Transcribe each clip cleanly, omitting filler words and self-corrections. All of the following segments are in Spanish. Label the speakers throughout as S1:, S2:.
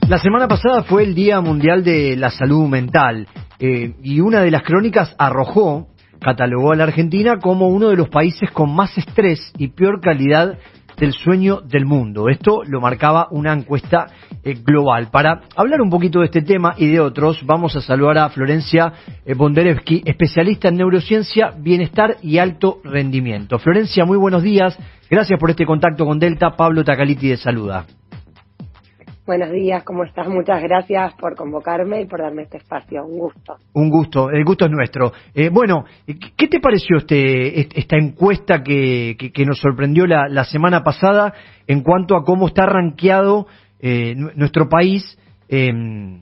S1: La semana pasada fue el Día Mundial de la Salud Mental y una de las crónicas catalogó a la Argentina como uno de los países con más estrés y peor calidad del sueño del mundo. Esto lo marcaba una encuesta global. Para hablar un poquito de este tema y de otros, vamos a saludar a Florencia Bondarevsky, especialista en neurociencia, bienestar y alto rendimiento. Florencia, muy buenos días. Gracias por este contacto con Delta. Pablo Tacaliti te saluda.
S2: Buenos días, ¿cómo estás? Muchas gracias por convocarme y por darme este espacio. Un gusto.
S1: Un gusto, el gusto es nuestro. Bueno, ¿qué te pareció esta encuesta que nos sorprendió la semana pasada en cuanto a cómo está rankeado nuestro país en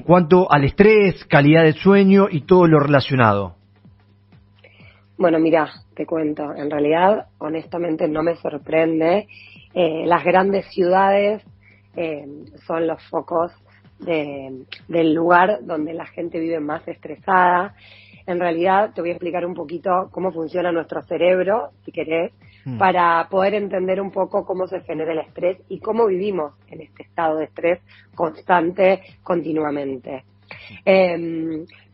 S1: cuanto al estrés, calidad de sueño y todo lo relacionado?
S2: Bueno, mira, te cuento. En realidad, honestamente, no me sorprende. Las grandes ciudades son los focos del lugar donde la gente vive más estresada. En realidad, te voy a explicar un poquito cómo funciona nuestro cerebro, si querés, para poder entender un poco cómo se genera el estrés y cómo vivimos en este estado de estrés constante, continuamente.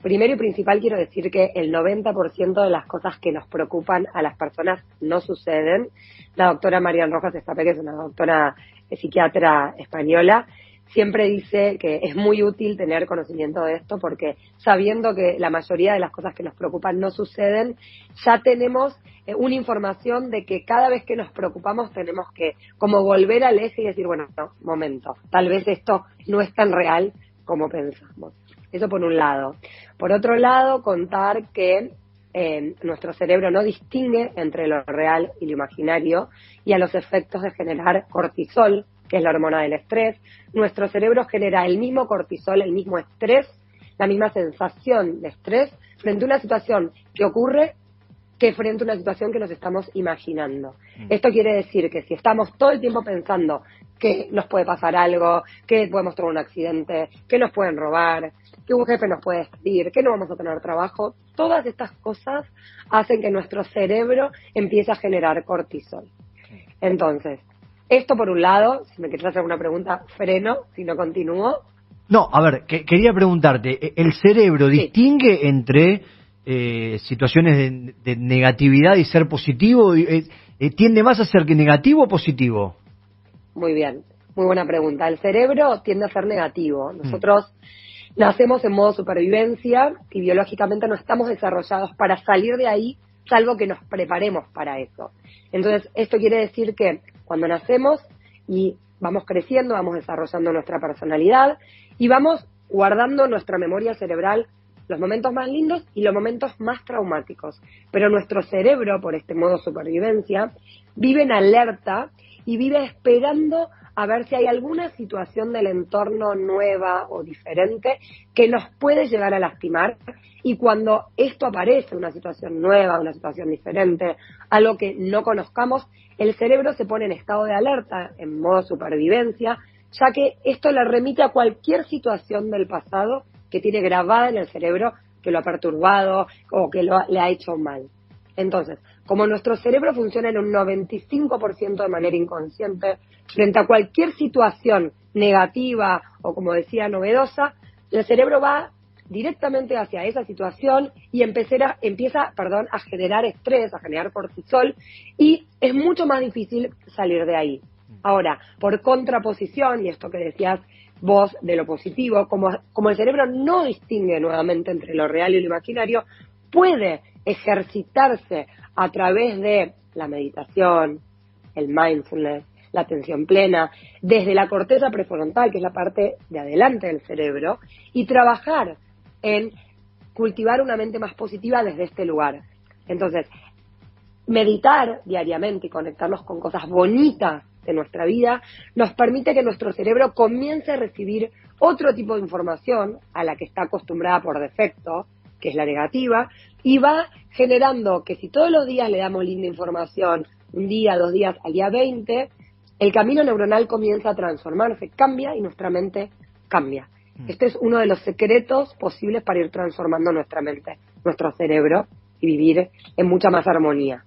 S2: Primero y principal quiero decir que el 90% de las cosas que nos preocupan a las personas no suceden. La doctora Marian Rojas Estapé, que es una doctora psiquiatra española, siempre dice que es muy útil tener conocimiento de esto porque sabiendo que la mayoría de las cosas que nos preocupan no suceden, ya tenemos una información de que cada vez que nos preocupamos tenemos que como volver al eje y decir, bueno, no, momento, tal vez esto no es tan real como pensamos. Eso por un lado. Por otro lado, contar que nuestro cerebro no distingue entre lo real y lo imaginario y a los efectos de generar cortisol, que es la hormona del estrés. Nuestro cerebro genera el mismo cortisol, el mismo estrés, la misma sensación de estrés frente a una situación que ocurre que frente a una situación que nos estamos imaginando. Esto quiere decir que si estamos todo el tiempo pensando que nos puede pasar algo, que podemos tener un accidente, que nos pueden robar, que un jefe nos puede despedir, que no vamos a tener trabajo, todas estas cosas hacen que nuestro cerebro empiece a generar cortisol. Entonces, esto por un lado, si me quieres hacer alguna pregunta, freno, si no continúo.
S1: No, a ver, quería preguntarte, ¿el cerebro distingue entre situaciones de negatividad y ser positivo? ¿Tiende más a ser que negativo o positivo?
S2: Muy bien, muy buena pregunta. El cerebro tiende a ser negativo. Nosotros nacemos en modo supervivencia y biológicamente no estamos desarrollados para salir de ahí, salvo que nos preparemos para eso. Entonces, esto quiere decir que cuando nacemos y vamos creciendo, vamos desarrollando nuestra personalidad y vamos guardando nuestra memoria cerebral los momentos más lindos y los momentos más traumáticos. Pero nuestro cerebro, por este modo supervivencia, vive en alerta y vive esperando a ver si hay alguna situación del entorno nueva o diferente que nos puede llegar a lastimar. Y cuando esto aparece, una situación nueva, una situación diferente, algo que no conozcamos, el cerebro se pone en estado de alerta, en modo supervivencia, ya que esto le remite a cualquier situación del pasado que tiene grabada en el cerebro, que lo ha perturbado o que le ha hecho mal. Entonces, como nuestro cerebro funciona en un 95% de manera inconsciente, frente a cualquier situación negativa o, como decía, novedosa, el cerebro va directamente hacia esa situación y empieza a generar estrés, a generar cortisol, y es mucho más difícil salir de ahí. Ahora, por contraposición, y esto que decías vos de lo positivo, como el cerebro no distingue nuevamente entre lo real y lo imaginario, puede ejercitarse a través de la meditación, el mindfulness, la atención plena, desde la corteza prefrontal, que es la parte de adelante del cerebro, y trabajar en cultivar una mente más positiva desde este lugar. Entonces, meditar diariamente y conectarnos con cosas bonitas de nuestra vida nos permite que nuestro cerebro comience a recibir otro tipo de información a la que está acostumbrada por defecto, que es la negativa, y va generando que si todos los días le damos linda información, un día, 2 días, al día 20, el camino neuronal comienza a transformarse, cambia y nuestra mente cambia. Este es uno de los secretos posibles para ir transformando nuestra mente, nuestro cerebro, y vivir en mucha más armonía.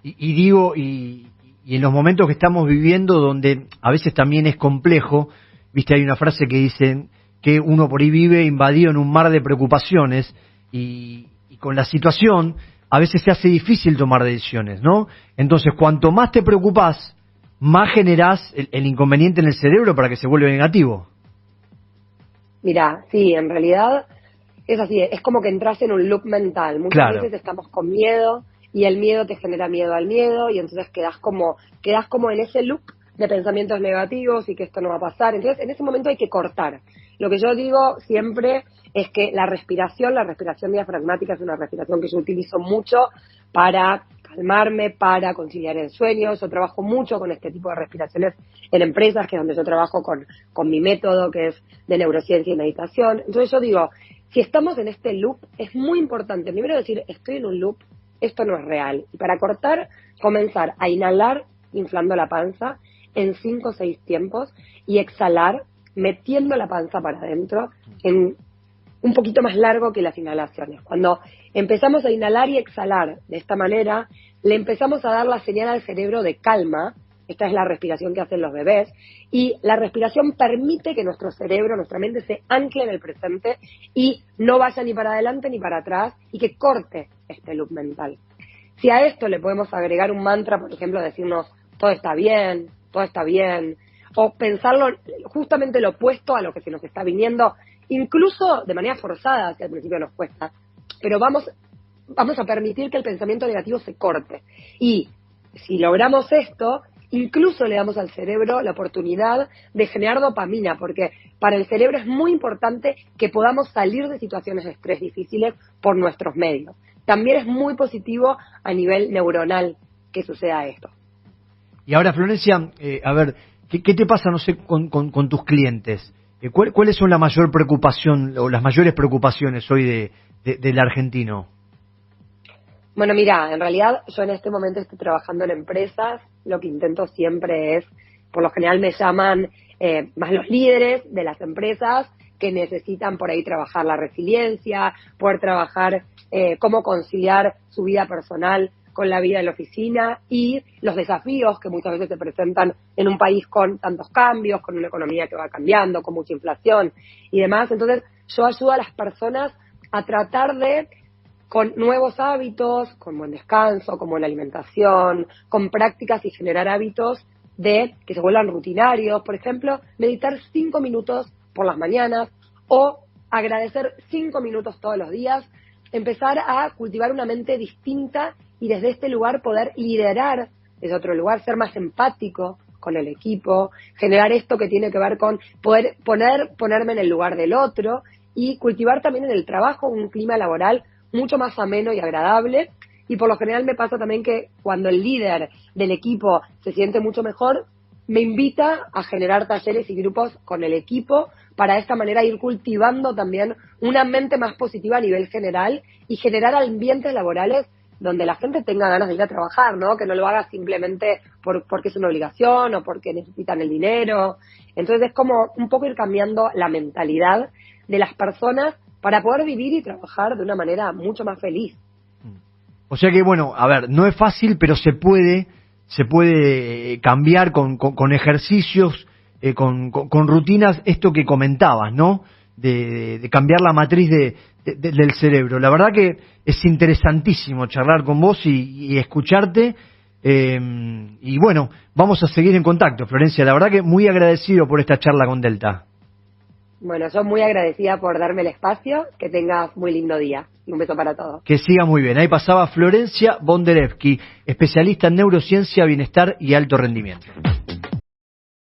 S1: Y en los momentos que estamos viviendo, donde a veces también es complejo viste, hay una frase que dicen que uno por ahí vive invadido en un mar de preocupaciones y con la situación a veces se hace difícil tomar decisiones, ¿no? Entonces, cuanto más te preocupás, más generás el inconveniente en el cerebro para que se vuelva negativo.
S2: Mira, sí, en realidad es así, es como que entras en un loop mental. Muchas veces estamos con miedo y el miedo te genera miedo al miedo y entonces quedás como en ese loop de pensamientos negativos y que esto no va a pasar. Entonces, en ese momento hay que cortar. Lo que yo digo siempre es que la respiración diafragmática es una respiración que yo utilizo mucho para calmarme, para conciliar el sueño. Yo trabajo mucho con este tipo de respiraciones en empresas, que es donde yo trabajo con mi método, que es de neurociencia y meditación. Entonces yo digo, si estamos en este loop, es muy importante primero decir, estoy en un loop, esto no es real. Y para cortar, comenzar a inhalar inflando la panza en 5 o 6 tiempos y exhalar metiendo la panza para adentro en un poquito más largo que las inhalaciones. Cuando empezamos a inhalar y exhalar de esta manera, le empezamos a dar la señal al cerebro de calma. Esta es la respiración que hacen los bebés, y la respiración permite que nuestro cerebro, nuestra mente se ancle en el presente y no vaya ni para adelante ni para atrás y que corte este loop mental. Si a esto le podemos agregar un mantra, por ejemplo, decirnos todo está bien, o pensarlo justamente lo opuesto a lo que se nos está viniendo, incluso de manera forzada, que al principio nos cuesta, pero vamos a permitir que el pensamiento negativo se corte. Y si logramos esto, incluso le damos al cerebro la oportunidad de generar dopamina, porque para el cerebro es muy importante que podamos salir de situaciones de estrés difíciles por nuestros medios. También es muy positivo a nivel neuronal que suceda esto.
S1: Y ahora, Florencia, a ver, ¿qué te pasa, no sé, con tus clientes? ¿Cuáles son la mayor preocupación o las mayores preocupaciones hoy del argentino?
S2: Bueno, mira, en realidad yo en este momento estoy trabajando en empresas. Lo que intento siempre es, por lo general me llaman más los líderes de las empresas que necesitan por ahí trabajar la resiliencia, poder trabajar cómo conciliar su vida personal con la vida en la oficina y los desafíos que muchas veces se presentan en un país con tantos cambios, con una economía que va cambiando, con mucha inflación y demás. Entonces yo ayudo a las personas a tratar de, con nuevos hábitos, con buen descanso, con buena alimentación, con prácticas y generar hábitos de que se vuelvan rutinarios. Por ejemplo, meditar 5 minutos por las mañanas o agradecer 5 minutos todos los días, empezar a cultivar una mente distinta y desde este lugar poder liderar desde otro lugar, ser más empático con el equipo, generar esto que tiene que ver con poder ponerme en el lugar del otro y cultivar también en el trabajo un clima laboral mucho más ameno y agradable. Y por lo general me pasa también que cuando el líder del equipo se siente mucho mejor, me invita a generar talleres y grupos con el equipo para de esta manera ir cultivando también una mente más positiva a nivel general y generar ambientes laborales donde la gente tenga ganas de ir a trabajar, ¿no? Que no lo haga simplemente porque es una obligación o porque necesitan el dinero. Entonces es como un poco ir cambiando la mentalidad de las personas para poder vivir y trabajar de una manera mucho más feliz.
S1: O sea que, bueno, a ver, no es fácil, pero se puede cambiar con ejercicios, con rutinas, esto que comentabas, ¿no? De cambiar la matriz del cerebro. La verdad que es interesantísimo charlar con vos y escucharte. Y bueno, vamos a seguir en contacto, Florencia. La verdad que muy agradecido por esta charla con Delta.
S2: Bueno, yo muy agradecida por darme el espacio. Que tengas muy lindo día. Y un beso para todos.
S1: Que siga muy bien. Ahí pasaba Florencia Bondarevsky, especialista en neurociencia, bienestar y alto rendimiento.